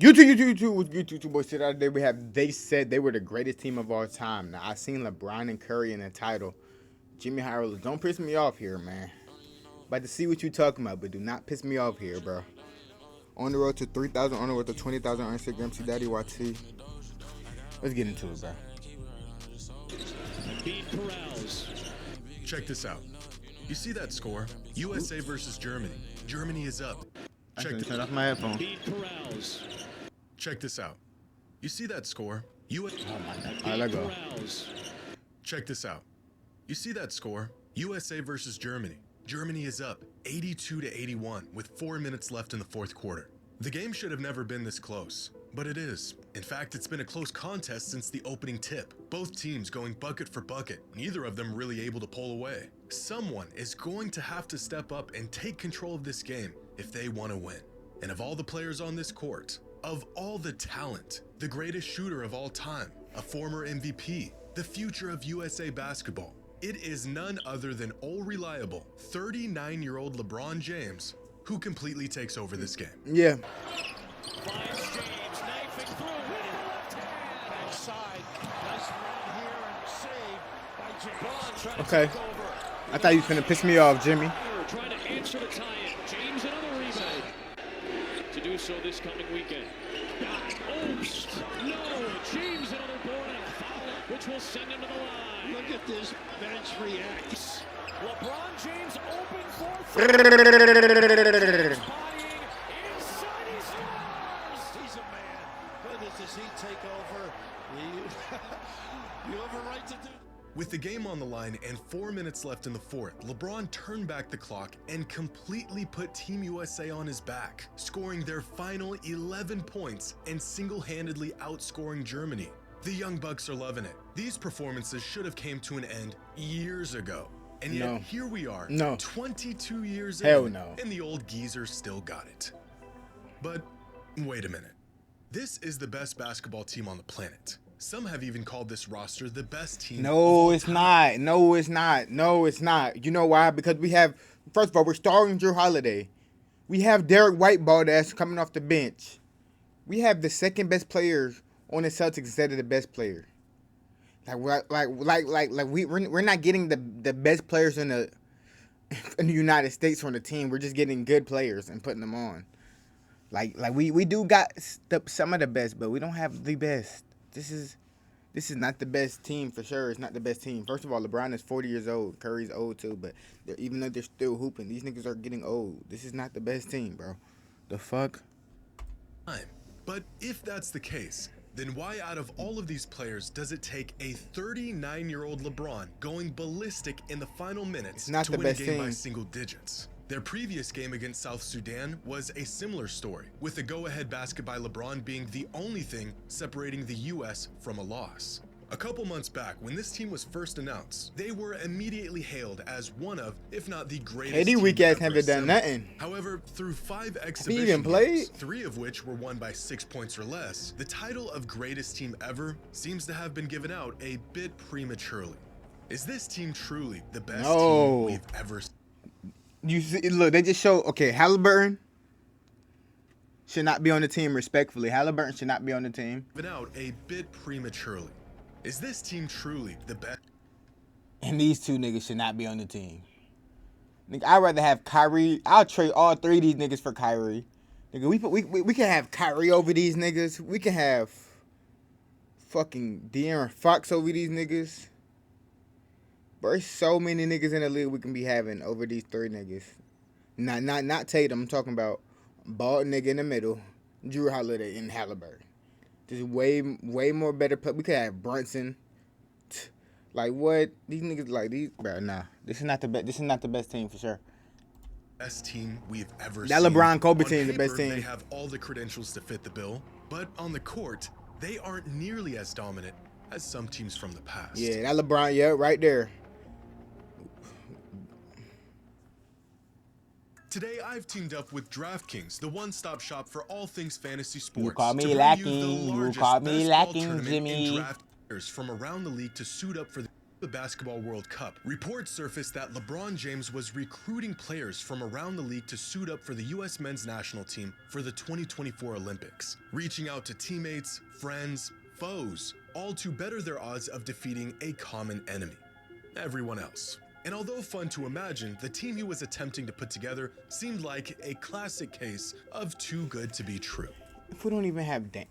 YouTube boys. Today they said they were the greatest team of all time. Now I seen LeBron and Curry in the title. JxmyHighroller, don't piss me off here, man. About to see what you talking about, but do not piss me off here, bro. On the road to 3,000, on the road to 20,000 on Instagram. CDottyYT. Let's get into it, bro. Check this out. You see that score? USA versus Germany. Germany is up. Turn off my headphone. Check this out. You see that score? Oh my God. All right, let go. Check this out. You see that score? USA versus Germany. Germany is up 82-81 with 4 minutes left in the fourth quarter. The game should have never been this close, but it is. In fact, it's been a close contest since the opening tip. Both teams going bucket for bucket, neither of them really able to pull away. Someone is going to have to step up and take control of this game if they want to win. And of all the players on this court, of all the talent, the greatest shooter of all time, a former MVP, the future of USA basketball, it is none other than all-reliable 39-year-old LeBron James who completely takes over this game. Yeah. Finds James, knifing through, hitting the left hand. Outside, nice run here and saved by James. Okay. I thought you was finna piss me off, Jimmy. Trying to answer to tie it. James another rebound. To do so this coming weekend. Oops. No. James another board and a foul, which will send him to the line. Look at this bench reacts. LeBron James open for inside his stars. He's a man. Goodness, does he take over? You have a right to do. With the game on the line and 4 minutes left in the fourth, LeBron turned back the clock and completely put Team USA on his back, scoring their final 11 points and single-handedly outscoring Germany. The Young Bucks are loving it. These performances should have came to an end years ago. And yet here we are, 22 years in, and the old geezer still got it. But wait a minute. This is the best basketball team on the planet. Some have even called this roster the best team. No, it's not. No, it's not. No, it's not. You know why? Because we have, first of all, we're starting Drew Holiday. We have Derek Whiteball that's coming off the bench. We have the second best players on the Celtics instead of the best player. We're not getting the best players in the United States on the team. We're just getting good players and putting them on. We do got some of the best, but we don't have the best. This is not the best team for sure. It's not the best team. First of all, LeBron is 40 years old. Curry's old too, but even though they're still hooping, these niggas are getting old. This is not the best team, bro. The fuck? But if that's the case, then why out of all of these players does it take a 39-year-old LeBron going ballistic in the final minutes to win a game by single digits? Their previous game against South Sudan was a similar story, with a go-ahead basket by LeBron being the only thing separating the US from a loss. A couple months back, when this team was first announced, they were immediately hailed as one of, if not the greatest team weak ass ever haven't done nothing. However, through 5 exhibition games, 3 of which were won by 6 points or less, the title of greatest team ever seems to have been given out a bit prematurely. Is this team truly the best team we've ever seen? You see, look, they just show, okay, Halliburton should not be on the team, respectfully. Halliburton should not be on the team. Given out a bit prematurely. Is this team truly the best? And these two niggas should not be on the team. Nigga, I'd rather have Kyrie. I'll trade all 3 of these niggas for Kyrie. Nigga, we can have Kyrie over these niggas. We can have fucking De'Aaron Fox over these niggas. Bro, there's so many niggas in the league we can be having over these 3 niggas. Not Tatum. I'm talking about bald nigga in the middle, Drew Holiday, and Halliburton. Just way more better. We could have Brunson. Like what? These niggas like these, bro. Nah, this is not the best. This is not the best team for sure. Best team we've ever seen. That LeBron Kobe team, the best team. They have all the credentials to fit the bill, but on the court, they aren't nearly as dominant as some teams from the past. Yeah, that LeBron, yeah, right there. Today, I've teamed up with DraftKings, the one-stop shop for all things fantasy sports. You call me lacking, you call me lacking, Jimmy. Drafters from around the league to suit up for the the Basketball World Cup, reports surfaced that LeBron James was recruiting players from around the league to suit up for the U.S. men's national team for the 2024 Olympics, reaching out to teammates, friends, foes, all to better their odds of defeating a common enemy: everyone else. And although fun to imagine, the team he was attempting to put together seemed like a classic case of too good to be true. If we don't even have Dan.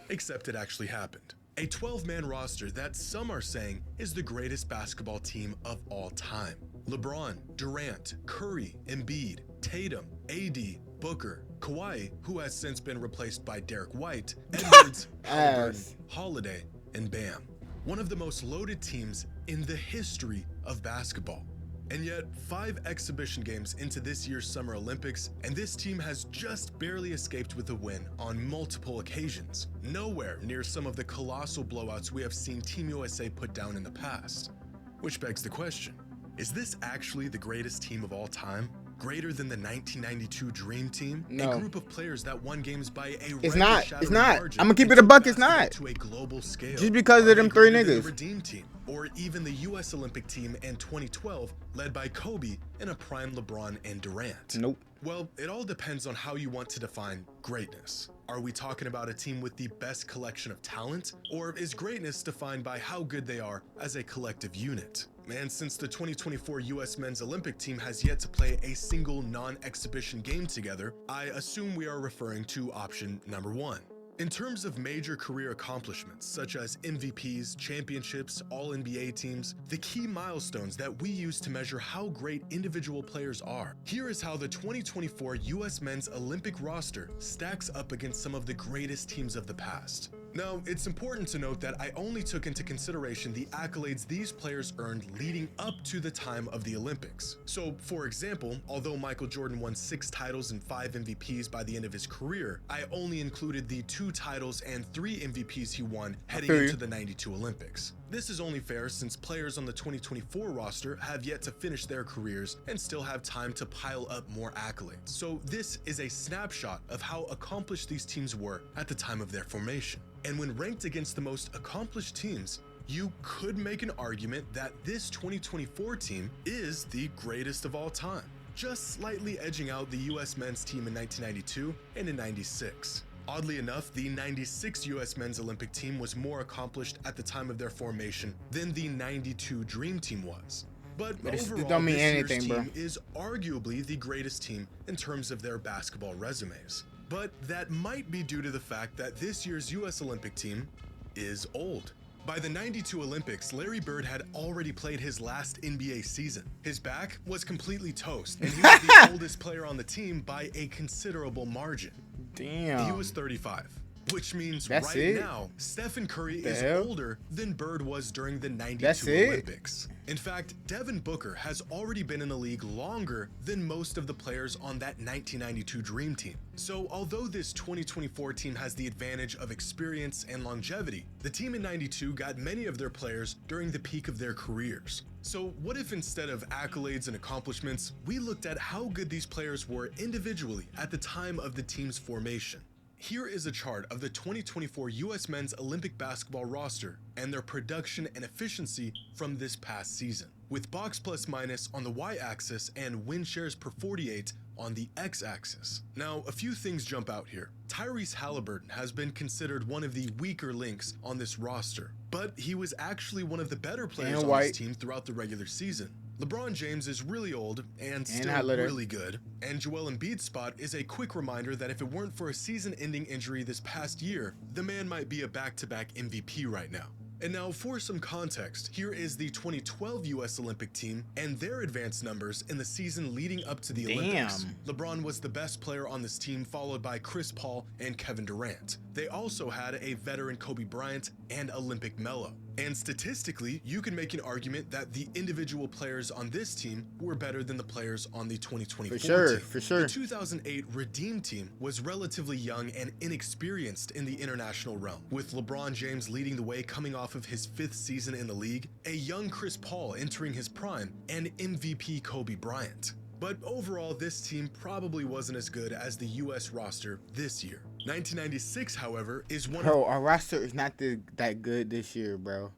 Except it actually happened. A 12-man roster that some are saying is the greatest basketball team of all time. LeBron, Durant, Curry, Embiid, Tatum, AD, Booker, Kawhi, who has since been replaced by Derek White, Edwards, Halliburton, Holiday, and Bam. One of the most loaded teams in the history of basketball. And yet, 5 exhibition games into this year's Summer Olympics, and this team has just barely escaped with a win on multiple occasions. Nowhere near some of the colossal blowouts we have seen Team USA put down in the past. Which begs the question, is this actually the greatest team of all time? Greater than the 1992 Dream Team? No. A group of players that won games by a It's not. It's not. margin I'm gonna keep and it a took buck. It's basketball not. to a global scale. Just because Are of them they 3 greater than niggas. the Redeem Team, or even the U.S. Olympic team in 2012, led by Kobe and a prime LeBron and Durant? Nope. Well, it all depends on how you want to define greatness. Are we talking about a team with the best collection of talent, or is greatness defined by how good they are as a collective unit? And since the 2024 U.S. men's Olympic team has yet to play a single non-exhibition game together, I assume we are referring to option number 1. In terms of major career accomplishments, such as MVPs, championships, All-NBA teams, the key milestones that we use to measure how great individual players are, here is how the 2024 U.S. men's Olympic roster stacks up against some of the greatest teams of the past. Now, it's important to note that I only took into consideration the accolades these players earned leading up to the time of the Olympics. So, for example, although Michael Jordan won 6 titles and 5 MVPs by the end of his career, I only included the 2 titles and 3 MVPs he won heading into the 92 Olympics. This is only fair since players on the 2024 roster have yet to finish their careers and still have time to pile up more accolades. So this is a snapshot of how accomplished these teams were at the time of their formation. And when ranked against the most accomplished teams, you could make an argument that this 2024 team is the greatest of all time, just slightly edging out the US men's team in 1992 and in 96. Oddly enough, the 96 U.S. men's Olympic team was more accomplished at the time of their formation than the 92 Dream Team was. But overall, don't mean this anything, year's bro. team is arguably the greatest team in terms of their basketball resumes. But that might be due to the fact that this year's U.S. Olympic team is old. By the 92 Olympics, Larry Bird had already played his last NBA season. His back was completely toast, and he was the oldest player on the team by a considerable margin. Damn. He was 35, which means That's right it? now, Stephen Curry The is hell? older than Bird was during the 92 That's it? Olympics. In fact, Devin Booker has already been in the league longer than most of the players on that 1992 Dream Team. So although this 2024 team has the advantage of experience and longevity, the team in 92 got many of their players during the peak of their careers. So what if instead of accolades and accomplishments, we looked at how good these players were individually at the time of the team's formation? Here is a chart of the 2024 U.S. men's Olympic basketball roster and their production and efficiency from this past season, with box plus minus on the y-axis and win shares per 48 on the x-axis. Now, a few things jump out here. Tyrese Halliburton has been considered one of the weaker links on this roster, but he was actually one of the better players on this team throughout the regular season. LeBron James is really old and still really good, and Joel Embiid's spot is a quick reminder that if it weren't for a season-ending injury this past year, the man might be a back-to-back MVP right now. And now for some context, here is the 2012 US Olympic team and their advanced numbers in the season leading up to the Olympics. LeBron was the best player on this team, followed by Chris Paul and Kevin Durant. They also had a veteran Kobe Bryant and Olympic Melo. And statistically, you can make an argument that the individual players on this team were better than the players on the 2024 team. For sure. The 2008 Redeem Team was relatively young and inexperienced in the international realm, with LeBron James leading the way coming off of his 5th season in the league, a young Chris Paul entering his prime, and MVP Kobe Bryant. But overall, this team probably wasn't as good as the US roster this year. 1996, however, is one Bro, our roster is not that good this year, bro.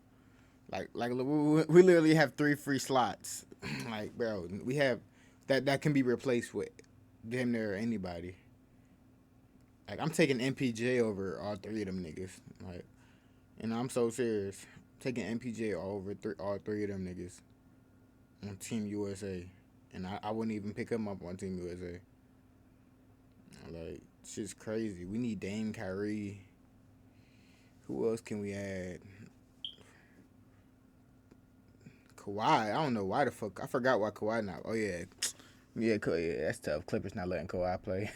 We literally have 3 free slots. Like, bro, we have that can be replaced with damn near anybody. Like, I'm taking MPJ over all 3 of them niggas. Like, and I'm so serious. Taking MPJ over all 3 of them niggas on Team USA. And I wouldn't even pick him up on Team USA. Like, shit's crazy. We need Dame, Kyrie. Who else can we add? Kawhi. I don't know why the fuck. I forgot why Kawhi not. Oh, yeah. Yeah, that's tough. Clippers not letting Kawhi play.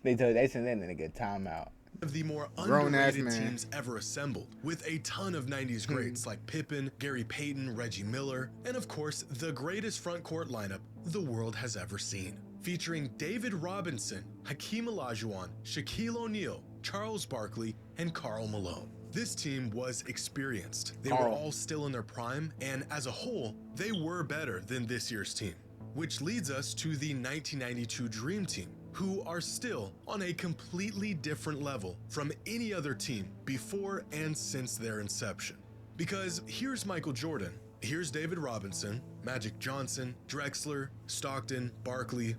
They sent that nigga a timeout. Of the more Grown-ass underrated man. teams ever assembled, with a ton of 90s greats like Pippen, Gary Payton, Reggie Miller, and of course, the greatest front court lineup the world has ever seen. Featuring David Robinson, Hakeem Olajuwon, Shaquille O'Neal, Charles Barkley, and Karl Malone. This team was experienced. They were all still in their prime, and as a whole, they were better than this year's team. Which leads us to the 1992 Dream Team, who are still on a completely different level from any other team before and since their inception. Because here's Michael Jordan, here's David Robinson, Magic Johnson, Drexler, Stockton, Barkley,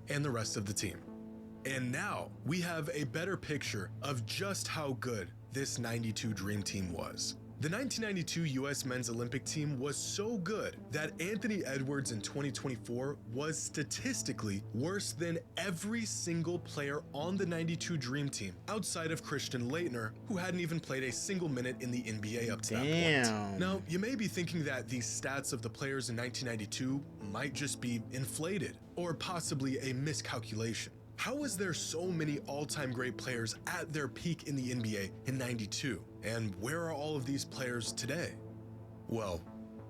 and the rest of the team. And now we have a better picture of just how good this 92 Dream Team was. The 1992 U.S. Men's Olympic team was so good that Anthony Edwards in 2024 was statistically worse than every single player on the 92 Dream Team outside of Christian Laettner, who hadn't even played a single minute in the NBA up to that point. Now, you may be thinking that the stats of the players in 1992 might just be inflated or possibly a miscalculation. How is there so many all-time great players at their peak in the NBA in 92? And where are all of these players today? Well,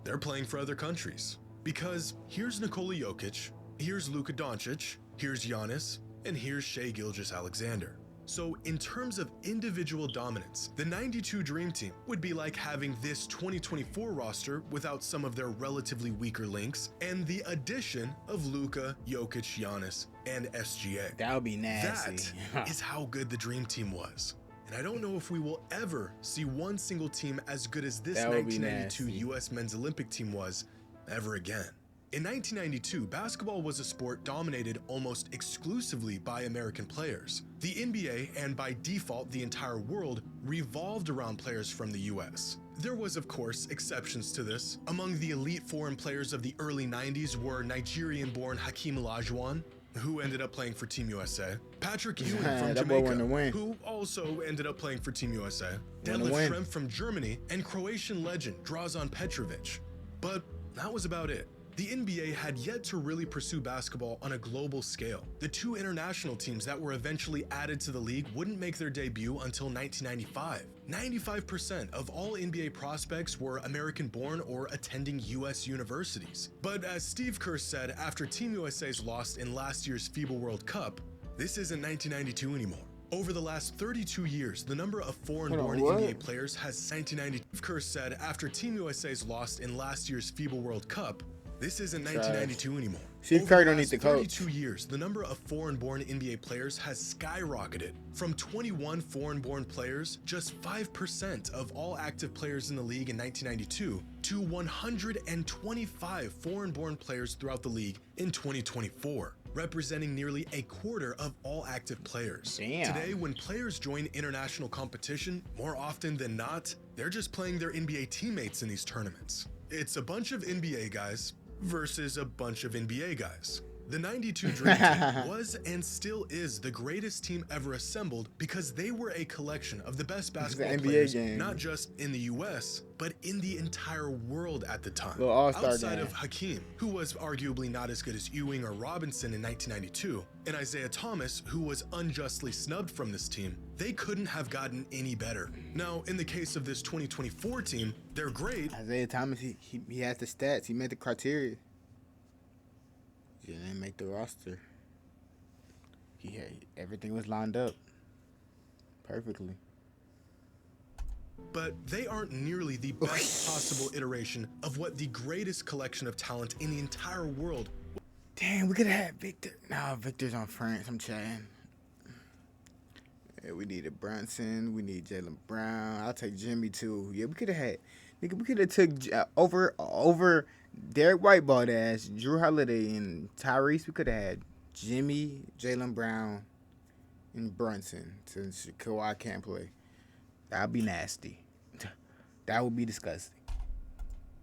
they're playing for other countries. Because here's Nikola Jokic, here's Luka Doncic, here's Giannis, and here's Shai Gilgeous-Alexander. So in terms of individual dominance, the 92 Dream Team would be like having this 2024 roster without some of their relatively weaker links and the addition of Luka, Jokic, Giannis, and SGA. That would be nasty. That is how good the Dream Team was. And I don't know if we will ever see one single team as good as this 1992 U.S. Men's Olympic team was ever again. In 1992, basketball was a sport dominated almost exclusively by American players. The NBA, and by default the entire world, revolved around players from the US. There was, of course, exceptions to this. Among the elite foreign players of the early 90s were Nigerian-born Hakeem Olajuwon, who ended up playing for Team USA, Patrick Ewing from Jamaica, who also ended up playing for Team USA, Detlef Schrempf from Germany, and Croatian legend Dražan Petrović. But that was about it. The NBA had yet to really pursue basketball on a global scale. The 2 international teams that were eventually added to the league wouldn't make their debut until 1995. 95% of all NBA prospects were American-born or attending US universities. But as Steve Kerr said after Team USA's loss in last year's FIBA World Cup, this isn't 1992 anymore. Over the last 32 years, the number of foreign-born NBA players has 1990. Kerr said after Team USA's loss in last year's FIBA World Cup, this isn't 1992 anymore. Steve Kerr don't need to coach. 32 years, the number of foreign-born NBA players has skyrocketed. From 21 foreign-born players, just 5% of all active players in the league in 1992, to 125 foreign-born players throughout the league in 2024, representing nearly a quarter of all active players. Damn. Today, when players join international competition, more often than not, they're just playing their NBA teammates in these tournaments. It's a bunch of NBA guys versus a bunch of NBA guys. The 92 Dream Team was and still is the greatest team ever assembled because they were a collection of the best basketball players, not just in the US, but in the entire world at the time. Outside of Hakeem, who was arguably not as good as Ewing or Robinson in 1992, and Isaiah Thomas, who was unjustly snubbed from this team, they couldn't have gotten any better. Now, in the case of this 2024 team, they're great. Isaiah Thomas, he has the stats. He met the criteria. He didn't make the roster. Everything was lined up perfectly. But they aren't nearly the best possible iteration of what the greatest collection of talent in the entire world. Damn, we could have had Victor. No, Victor's on France. I'm chatting. Yeah, we needed Brunson. We need Jaylen Brown. I'll take Jimmy too. Yeah, we could have had. Nigga, we could have took over Derek Whiteball ass, Drew Holiday, and Tyrese. We could have had Jimmy, Jaylen Brown, and Brunson since Kawhi can't play. That'd be nasty. That would be disgusting.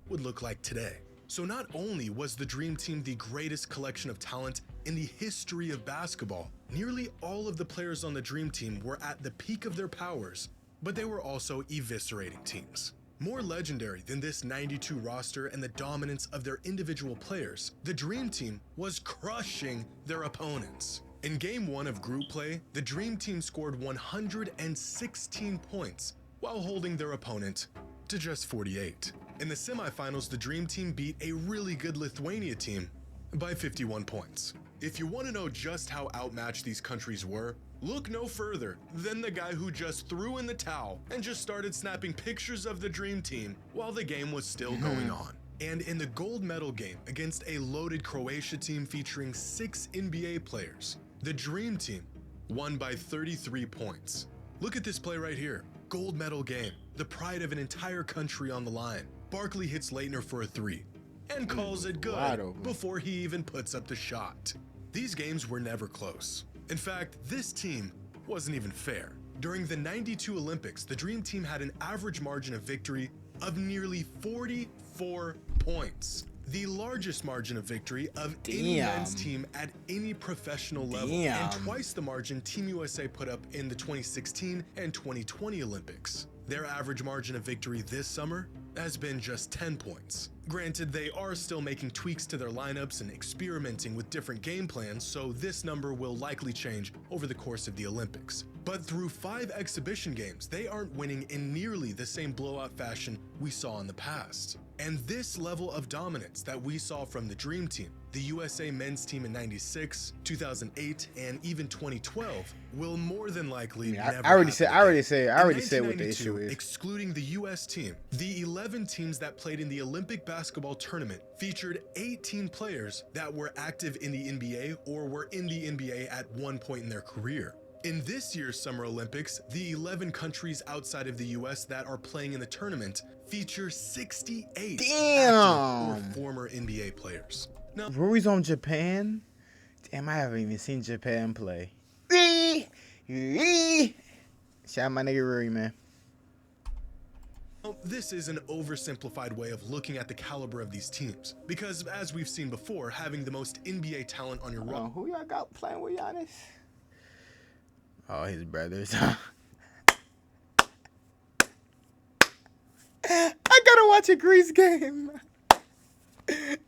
Would look like today. So not only was the Dream Team the greatest collection of talent in the history of basketball, nearly all of the players on the Dream Team were at the peak of their powers, but they were also eviscerating teams. More legendary than this 92 roster and the dominance of their individual players, the Dream Team was crushing their opponents. In Game 1 of group play, the Dream Team scored 116 points while holding their opponent to just 48. In the semifinals, the Dream Team beat a really good Lithuania team by 51 points. If you want to know just how outmatched these countries were, look no further than the guy who just threw in the towel and just started snapping pictures of the Dream Team while the game was still going on. And in the gold medal game against a loaded Croatia team featuring 6 NBA players, the Dream Team won by 33 points. Look at this play right here. Gold medal game, the pride of an entire country on the line. Barkley hits Leitner for a 3 and calls it good before he even puts up the shot. These games were never close. In fact, this team wasn't even fair. During the 92 Olympics, the Dream Team had an average margin of victory of nearly 44 points. The largest margin of victory of any men's team at any professional level, and twice the margin Team USA put up in the 2016 and 2020 Olympics. Their average margin of victory this summer has been just 10 points. Granted, they are still making tweaks to their lineups and experimenting with different game plans, so this number will likely change over the course of the Olympics. But through 5 exhibition games, they aren't winning in nearly the same blowout fashion we saw in the past. And this level of dominance that we saw from the Dream Team, the USA men's team in 96, 2008, and even 2012 will more than likely never I already said what the issue is. Excluding the US team, the 11 teams that played in the Olympic basketball tournament featured 18 players that were active in the NBA or were in the NBA at one point in their career. In this year's Summer Olympics, the 11 countries outside of the US that are playing in the tournament feature 68 active or former NBA players. Now, Rory's on Japan? Damn, I haven't even seen Japan play. Shout out my nigga Rory, man. this is an oversimplified way of looking at the caliber of these teams, because as we've seen before, having the most NBA talent on your roster. Who y'all got playing with Giannis? Oh, his brothers. I gotta watch a Greece game.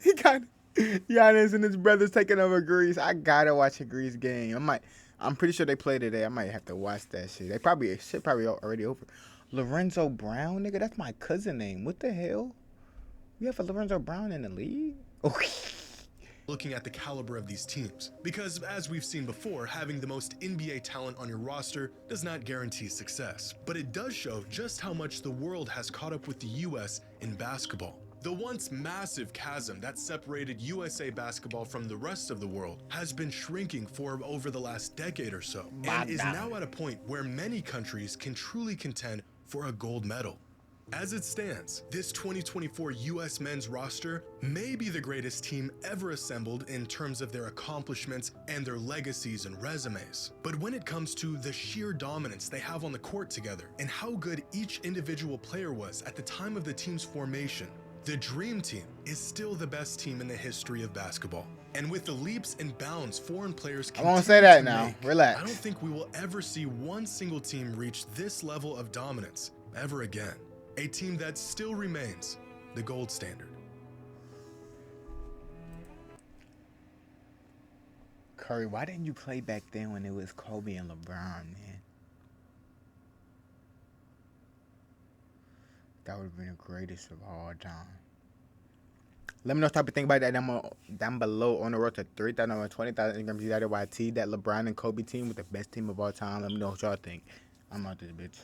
He got Giannis and his brothers taking over Greece. I gotta watch a Greece game. I'm pretty sure they play today. I might have to watch that shit. Shit probably already over. Lorenzo Brown, nigga, that's my cousin name. What the hell? You have a Lorenzo Brown in the league? Okay. Looking at the caliber of these teams, because as we've seen before, having the most NBA talent on your roster does not guarantee success, but it does show just how much the world has caught up with the US in basketball. The once massive chasm that separated USA basketball from the rest of the world has been shrinking for over the last decade or so, and is now at a point where many countries can truly contend for a gold medal. As it stands, this 2024 US men's roster may be the greatest team ever assembled in terms of their accomplishments and their legacies and resumes. But when it comes to the sheer dominance they have on the court together and how good each individual player was at the time of the team's formation, the Dream Team is still the best team in the history of basketball. And with the leaps and bounds foreign players I won't say that now. Relax. I don't think we will ever see one single team reach this level of dominance ever again. A team that still remains the gold standard. Curry, why didn't you play back then when it was Kobe and LeBron, man? That would have been the greatest of all time. Let me know what type of thing about that down below on the road to 3,000 or 20,000 Instagram CDottyYT. That LeBron and Kobe team was the best team of all time. Let me know what y'all think. I'm out this bitch.